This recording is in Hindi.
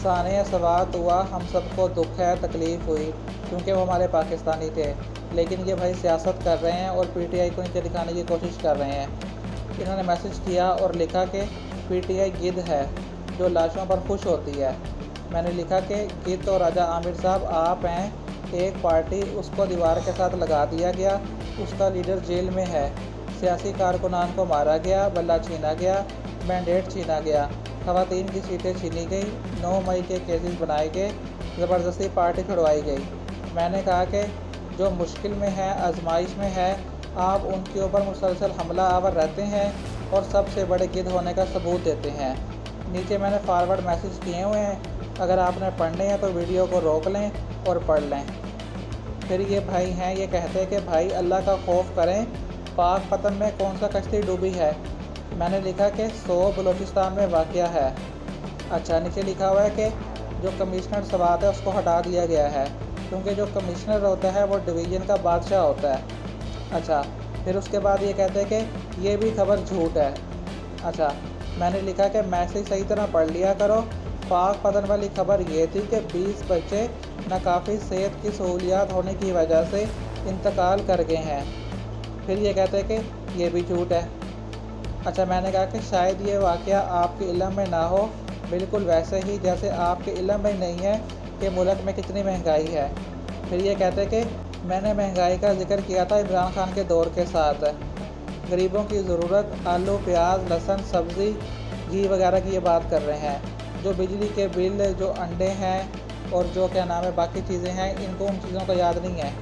सानिया सवात हुआ, हम सबको दुख है, तकलीफ़ हुई क्योंकि वो हमारे पाकिस्तानी थे, लेकिन ये भाई सियासत कर रहे हैं और पीटीआई को नीचे दिखाने की कोशिश कर रहे हैं। इन्होंने मैसेज किया और लिखा कि पीटीआई गिद्ध है जो लाशों पर खुश होती है। मैंने लिखा कि गिद्ध और राजा आमिर साहब आप हैं, एक पार्टी उसको दीवार के साथ लगा दिया गया, उसका लीडर जेल में है, सियासी कारकुनान को मारा गया, बल्ला छीना गया, मैंडेट छीना गया, ख़वातीन की सीटें छीनी गई, 9 मई के केसेस बनाए गए, ज़बरदस्ती पार्टी छुड़वाई गई। मैंने कहा कि जो मुश्किल में है, आजमाइश में है, आप उनके ऊपर मुसलसल हमला आवर रहते हैं और सबसे बड़े गिद्ध होने का सबूत देते हैं। नीचे मैंने फॉरवर्ड मैसेज किए हुए हैं, अगर आपने पढ़ने हैं तो वीडियो को रोक लें और पढ़ लें। फिर ये भाई हैं, ये कहते हैं कि भाई अल्लाह का खौफ करें, पाक पतन में कौन सा कश्ती डूबी है। मैंने लिखा कि 100 बलूचिस्तान में वाक़या है। अच्छा, नीचे लिखा हुआ है कि जो कमिश्नर सवात है उसको हटा दिया गया है क्योंकि जो कमिश्नर होता है वो डिवीज़न का बादशाह होता है। अच्छा, फिर उसके बाद ये कहते हैं कि ये भी खबर झूठ है। अच्छा, मैंने लिखा कि मैसेज सही तरह पढ़ लिया करो। पाक पतन वाली खबर ये थी कि 20 बच्चे नाकाफ़ी सेहत की सहूलियात होने की वजह से इंतकाल कर गए हैं। फिर ये कहते हैं कि ये भी झूठ है। अच्छा, मैंने कहा कि शायद ये वाक़या आपके इल्म में ना हो, बिल्कुल वैसे ही जैसे आपके इल्म में नहीं है कि मुल्क में कितनी महंगाई है। फिर ये कहते हैं कि मैंने महंगाई का जिक्र किया था इमरान खान के दौर के साथ। गरीबों की ज़रूरत आलू, प्याज, लहसुन, सब्ज़ी, घी वगैरह की ये बात कर रहे हैं। जो बिजली के बिल, जो अंडे हैं और जो क्या नाम है बाकी चीज़ें हैं, इनको उन चीज़ों का याद नहीं है।